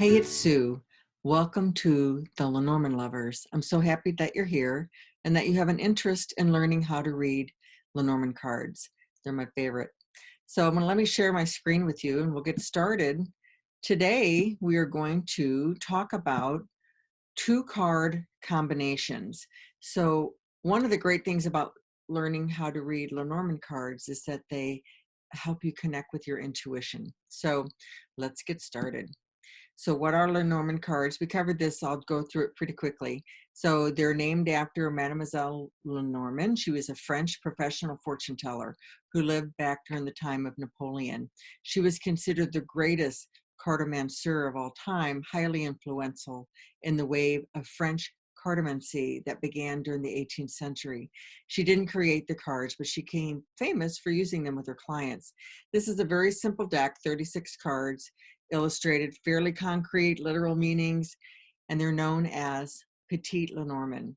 Hey, it's Sue. Welcome to the Lenormand Lovers. I'm so happy that you're here and that you have an interest in learning how to read Lenormand cards. They're my favorite. So I'm going to let me share my screen with you and we'll get started. Today, we are going to talk about two card combinations. So one of the great things about learning how to read Lenormand cards is that they help you connect with your intuition. So let's get started. So what are Lenormand cards? We covered this. I'll go through it pretty quickly. So they're named after Mademoiselle Lenormand. She was a French professional fortune teller who lived back during the time of Napoleon. She was considered the greatest cartomancer of all time, highly influential in the wave of French cartomancy that began during the 18th century. She didn't create the cards, but she became famous for using them with her clients. This is a very simple deck, 36 cards, illustrated, fairly concrete, literal meanings, and they're known as Petite Lenormand.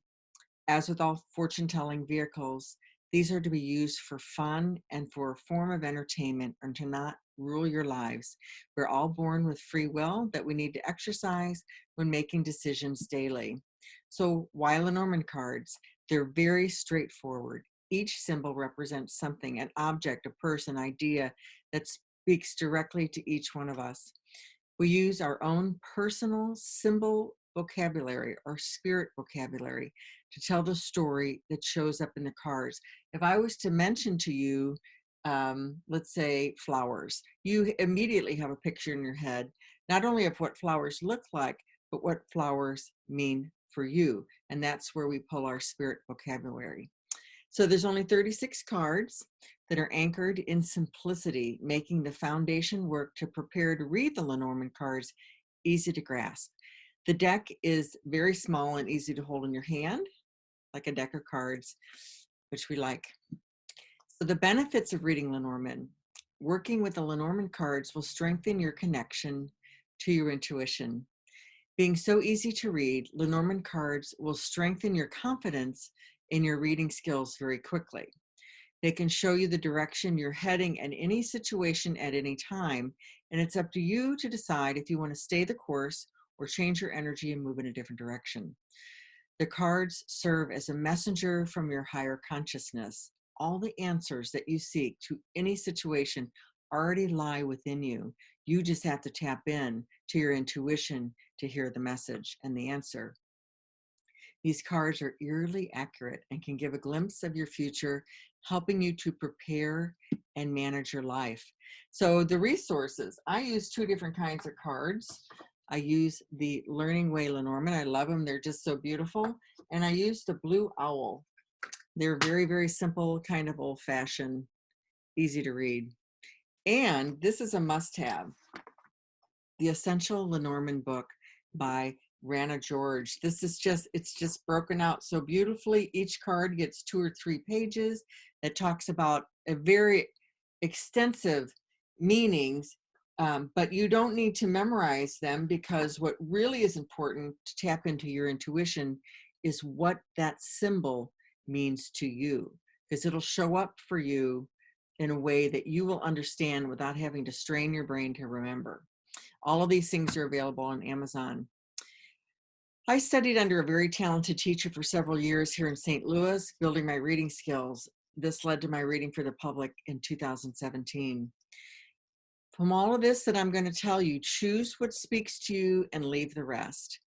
As with all fortune-telling vehicles, these are to be used for fun and for a form of entertainment and to not rule your lives. We're all born with free will that we need to exercise when making decisions daily. So why Lenormand cards? They're very straightforward. Each symbol represents something, an object, a person, idea that speaks directly to each one of us. We use our own personal symbol vocabulary or spirit vocabulary to tell the story that shows up in the cards. If I was to mention to you, let's say flowers, you immediately have a picture in your head, not only of what flowers look like, but what flowers mean for you. And that's where we pull our spirit vocabulary. So there's only 36 cards that are anchored in simplicity, making the foundation work to prepare to read the Lenormand cards easy to grasp. The deck is very small and easy to hold in your hand, like a deck of cards, which we like. So the benefits of reading Lenormand. Working with the Lenormand cards will strengthen your connection to your intuition. Being so easy to read, Lenormand cards will strengthen your confidence in your reading skills very quickly. They can show you the direction you're heading in any situation at any time, and it's up to you to decide if you want to stay the course or change your energy and move in a different direction. The cards serve as a messenger from your higher consciousness. All the answers that you seek to any situation already lie within you. You just have to tap in to your intuition to hear the message and the answer. These cards are eerily accurate and can give a glimpse of your future, helping you to prepare and manage your life. So the resources, I use two different kinds of cards. I use the Learning Way Lenormand. I love them. They're just so beautiful. And I use the Blue Owl. They're very, very simple, kind of old-fashioned, easy to read. And this is a must-have, the Essential Lenormand book by Rana George. This is it's just broken out so beautifully. Each card gets 2 or 3 pages that talks about a very extensive meanings, but you don't need to memorize them, because what really is important to tap into your intuition is what that symbol means to you, because it'll show up for you in a way that you will understand without having to strain your brain to remember. All of these things are available on Amazon. I studied under a very talented teacher for several years here in St. Louis, building my reading skills. This led to my reading for the public in 2017. From all of this that I'm going to tell you, choose what speaks to you and leave the rest.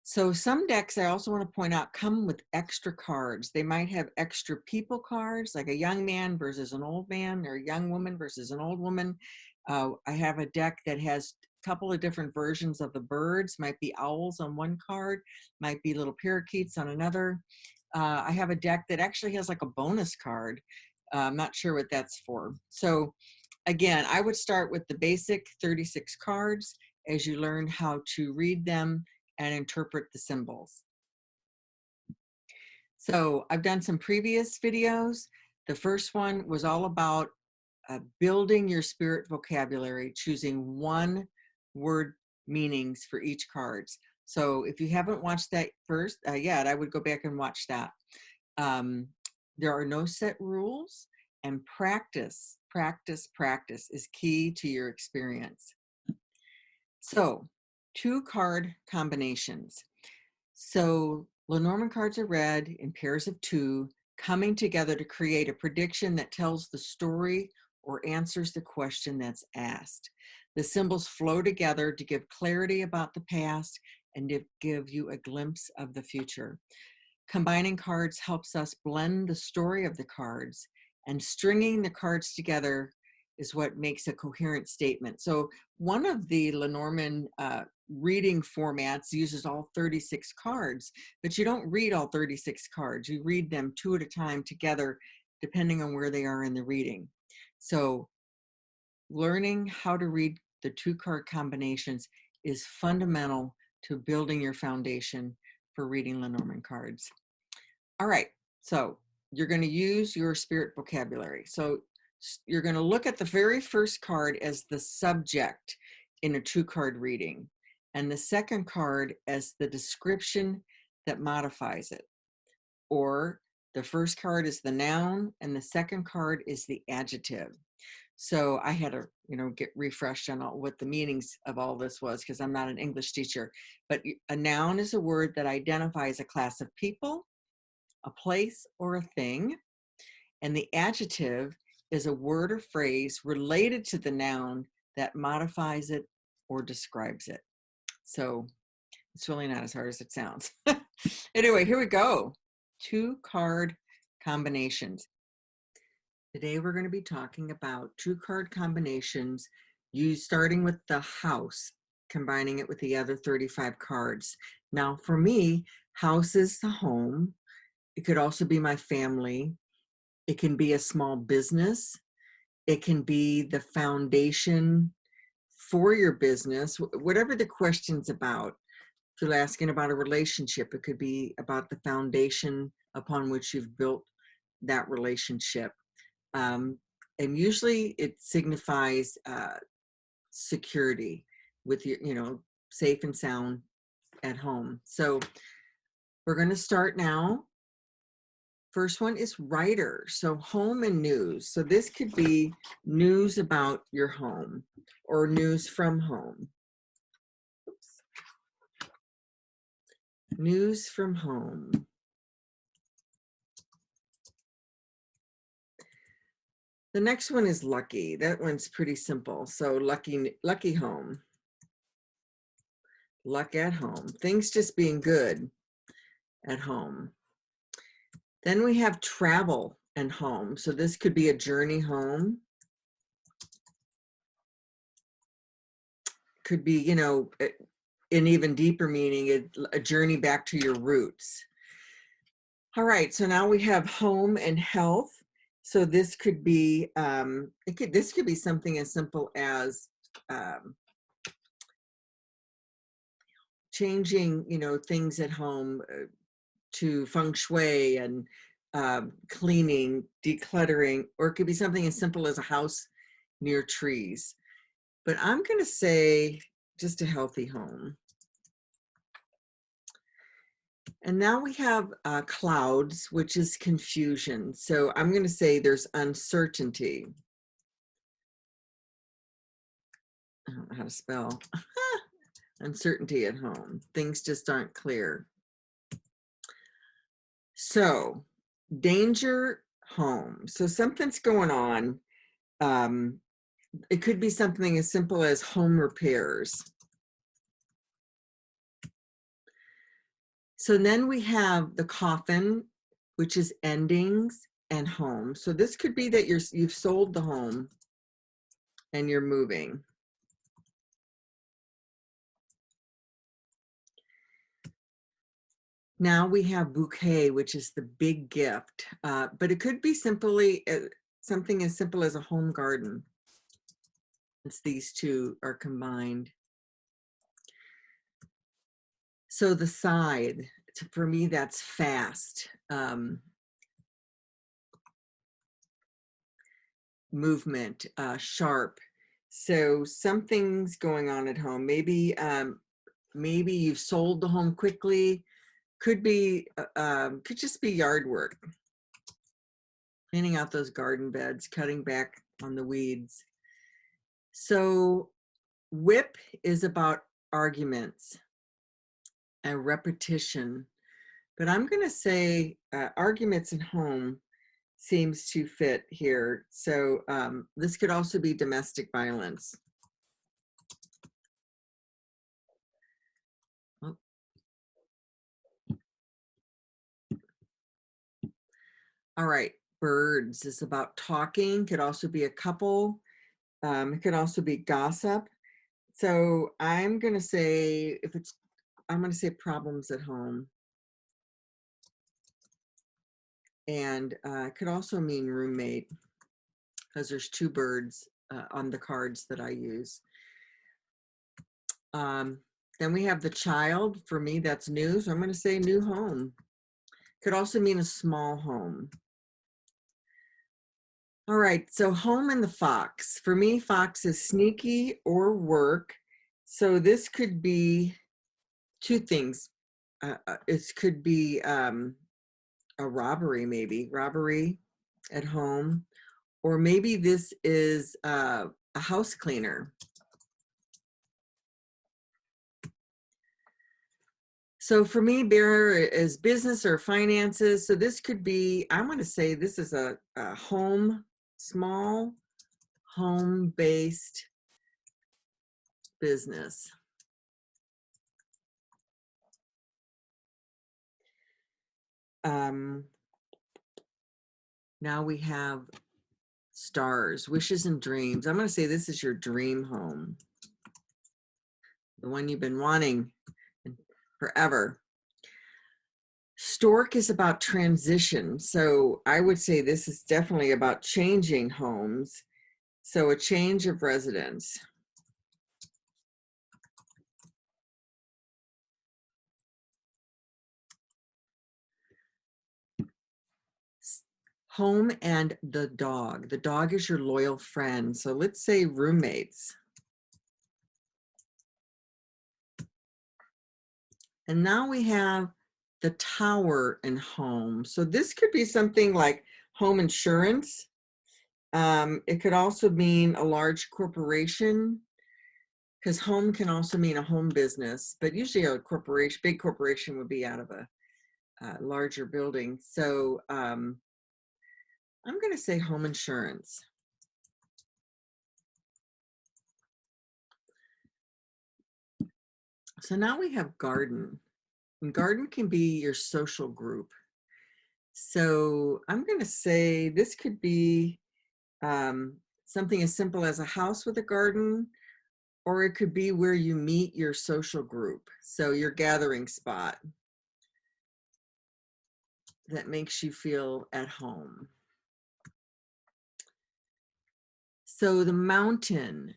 So some decks, I also want to point out, come with extra cards. They might have extra people cards, like a young man versus an old man, or a young woman versus an old woman. I have a deck that has a couple of different versions of the birds. Might be owls on one card, might be little parakeets on another. I have a deck that actually has like a bonus card. I'm not sure what that's for. So again, I would start with the basic 36 cards as you learn how to read them and interpret the symbols. So I've done some previous videos. The first one was all about building your spirit vocabulary, choosing one word meanings for each cards. So if you haven't watched that first yet, I would go back and watch that. There are no set rules, and practice is key to your experience. So Two card combinations. So Lenormand cards are read in pairs of two, coming together to create a prediction that tells the story or answers the question that's asked. The symbols flow together to give clarity about the past and to give you a glimpse of the future. Combining cards helps us blend the story of the cards, and stringing the cards together is what makes a coherent statement. So one of the Lenormand reading formats uses all 36 cards, but you don't read all 36 cards. You read them two at a time together, depending on where they are in the reading. So learning how to read the two card combinations is fundamental to building your foundation for reading Lenormand cards. All right, so you're going to use your spirit vocabulary. So you're going to look at the very first card as the subject in a two card reading, and the second card as the description that modifies it. Or the first card is the noun and the second card is the adjective. So I had to, get refreshed on what the meanings of all this was, because I'm not an English teacher. But a noun is a word that identifies a class of people, a place, or a thing. And the adjective is a word or phrase related to the noun that modifies it or describes it. So it's really not as hard as it sounds. Anyway, here we go. Two card combinations. Today we're going to be talking about two card combinations, starting with the house, combining it with the other 35 cards. Now for me, house is the home. It could also be my family. It can be a small business. It can be the foundation for your business, whatever the question's about. If you're asking about a relationship, it could be about the foundation upon which you've built that relationship. And usually it signifies security with your, safe and sound at home. So we're going to start now. First one is writer. So home and news. So this could be news about your home or news from home. Oops. News from home. The next one is lucky. That one's pretty simple. So lucky home. Luck at home. Things just being good at home. Then we have travel and home. So this could be a journey home. Could be, an even deeper meaning, a journey back to your roots. All right, so now we have home and health. So this could be, this could be something as simple as changing, things at home to feng shui and cleaning, decluttering, or it could be something as simple as a house near trees. But I'm going to say just a healthy home. And now we have clouds, which is confusion. So I'm going to say there's uncertainty. I don't know how to spell. Uncertainty at home. Things just aren't clear. So danger home. So something's going on. It could be something as simple as home repairs. So then we have the coffin, which is endings and home. So this could be that you've sold the home and you're moving. Now we have bouquet, which is the big gift, but it could be simply something as simple as a home garden. Since these two are combined. So the side, for me, that's fast. Movement, sharp. So something's going on at home. Maybe you've sold the home quickly. Could just be yard work. Cleaning out those garden beds, cutting back on the weeds. So whip is about arguments and repetition. But I'm going to say arguments at home seems to fit here. So this could also be domestic violence. Oh. All right, birds is about talking, could also be a couple. It could also be gossip. So I'm going to say, I'm going to say problems at home. And it could also mean roommate, because there's two birds on the cards that I use. Then we have the child. For me, that's new. So I'm going to say new home. Could also mean a small home. All right, so home and the fox. For me, fox is sneaky or work. So this could be two things. It could be a robbery, maybe robbery at home, or maybe this is a house cleaner. So for me, bear is business or finances. So this could be, I'm going to say this is a home, small home-based business. Now we have stars, wishes and dreams. I'm going to say this is your dream home, the one you've been wanting forever. Stork is about transition. So I would say this is definitely about changing homes. So a change of residence. Home and the dog. The dog is your loyal friend. So let's say roommates. And now we have the tower and home. So this could be something like home insurance. It could also mean a large corporation, because home can also mean a home business, but usually a corporation, big corporation would be out of a larger building. So I'm going to say home insurance. So now we have garden. And garden can be your social group. So I'm going to say this could be something as simple as a house with a garden, or it could be where you meet your social group. So your gathering spot that makes you feel at home. So the mountain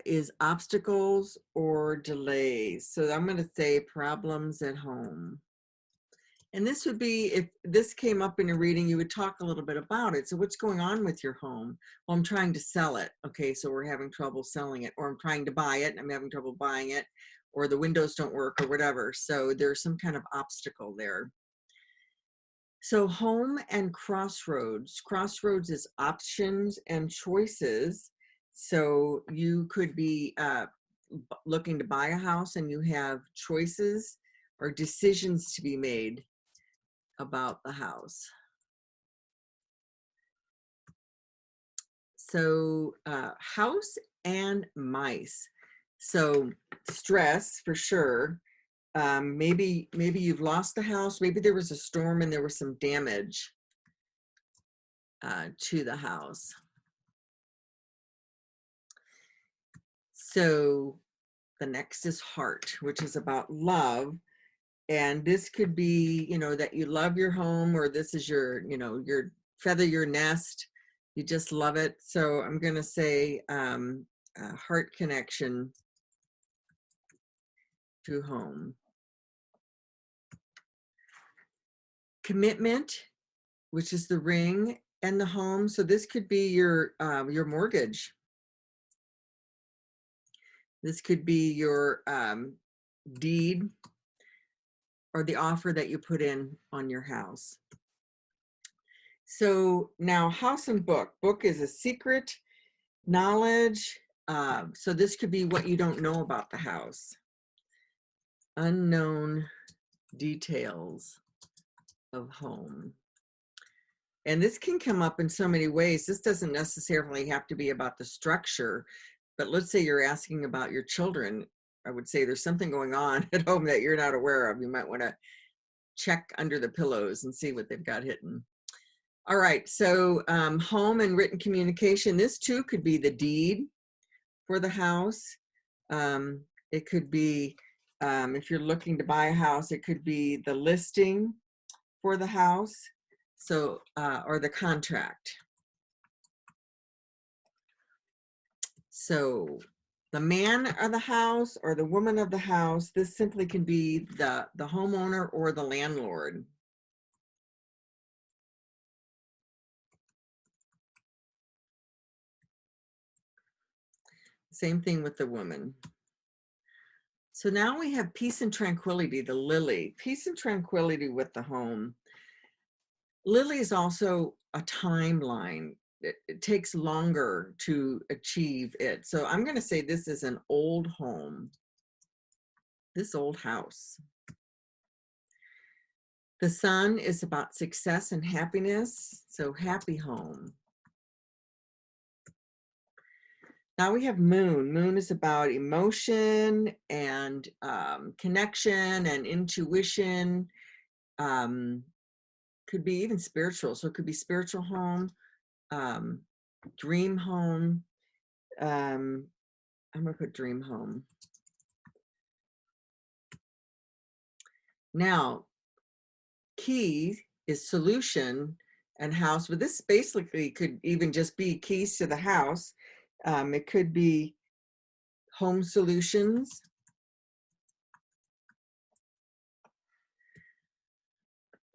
is obstacles or delays. So I'm going to say problems at home. And this would be, if this came up in a reading, you would talk a little bit about it. So what's going on with your home? Well, I'm trying to sell it. Okay, so we're having trouble selling it, or I'm trying to buy it and I'm having trouble buying it, or the windows don't work or whatever. So there's some kind of obstacle there. So home and crossroads. Crossroads is options and choices. So you could be looking to buy a house and you have choices or decisions to be made about the house. So house and mice. So stress for sure. Maybe you've lost the house. Maybe there was a storm and there was some damage to the house. So the next is heart, which is about love. And this could be, you know, that you love your home, or this is your, you know, your feather your nest. You just love it. So I'm going to say heart connection to home. Commitment, which is the ring and the home. So this could be your mortgage. This could be your deed or the offer that you put in on your house. So now house and book. Book is a secret, knowledge. So this could be what you don't know about the house. unknown details of home. And this can come up in so many ways. This doesn't necessarily have to be about the structure, but let's say you're asking about your children. I would say there's something going on at home that you're not aware of. You might want to check under the pillows and see what they've got hidden. All right, so home and written communication. This too could be the deed for the house. It could be, if you're looking to buy a house, it could be the listing for the house, so or the contract. So the man of the house or the woman of the house, this simply can be the homeowner or the landlord. Same thing with the woman. So now we have peace and tranquility, the lily. Peace and tranquility with the home. Lily is also a timeline. It takes longer to achieve it. So I'm going to say this is an old home, this old house. The sun is about success and happiness, so happy home. Now we have moon. Moon is about emotion and connection and intuition. Could be even spiritual. So it could be spiritual home, dream home. I'm going to put dream home. Now, key is solution and house, but this basically could even just be keys to the house. It could be home solutions.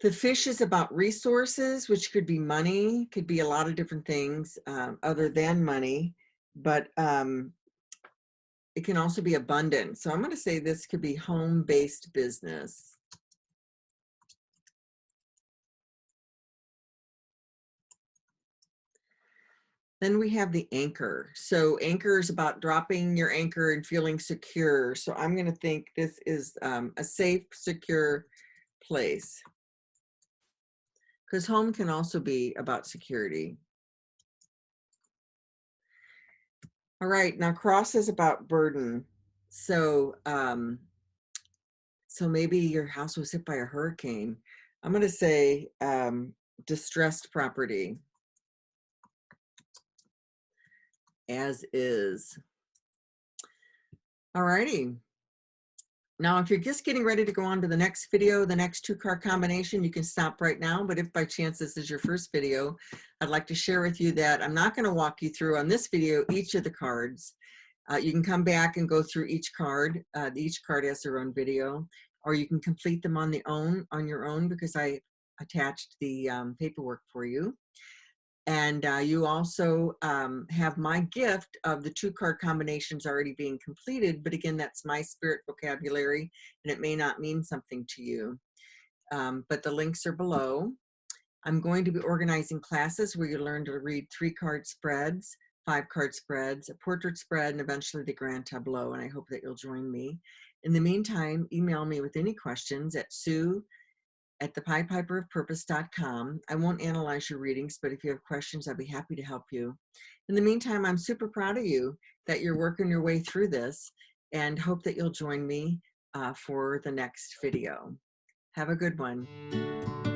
The fish is about resources, which could be money, could be a lot of different things other than money, but it can also be abundant. So I'm going to say this could be home-based business. Then we have the anchor. So anchor is about dropping your anchor and feeling secure. So I'm going to think this is a safe, secure place. Because home can also be about security. All right, now cross is about burden. So, so maybe your house was hit by a hurricane. I'm going to say distressed property. As is. All righty. Now, if you're just getting ready to go on to the next video, the next 2-card combination, you can stop right now. But if by chance this is your first video, I'd like to share with you that I'm not going to walk you through on this video each of the cards. You can come back and go through each card. Each card has their own video, or you can complete them on your own because I attached the paperwork for you. And you also have my gift of the 2-card combinations already being completed. But again, that's my spirit vocabulary, and it may not mean something to you. But the links are below. I'm going to be organizing classes where you learn to read 3-card spreads, 5-card spreads, a portrait spread, and eventually the grand tableau. And I hope that you'll join me. In the meantime, email me with any questions at sue@thepiedpiperofpurpose.com. I won't analyze your readings, but if you have questions, I'd be happy to help you. In the meantime, I'm super proud of you that you're working your way through this, and hope that you'll join me for the next video. Have a good one.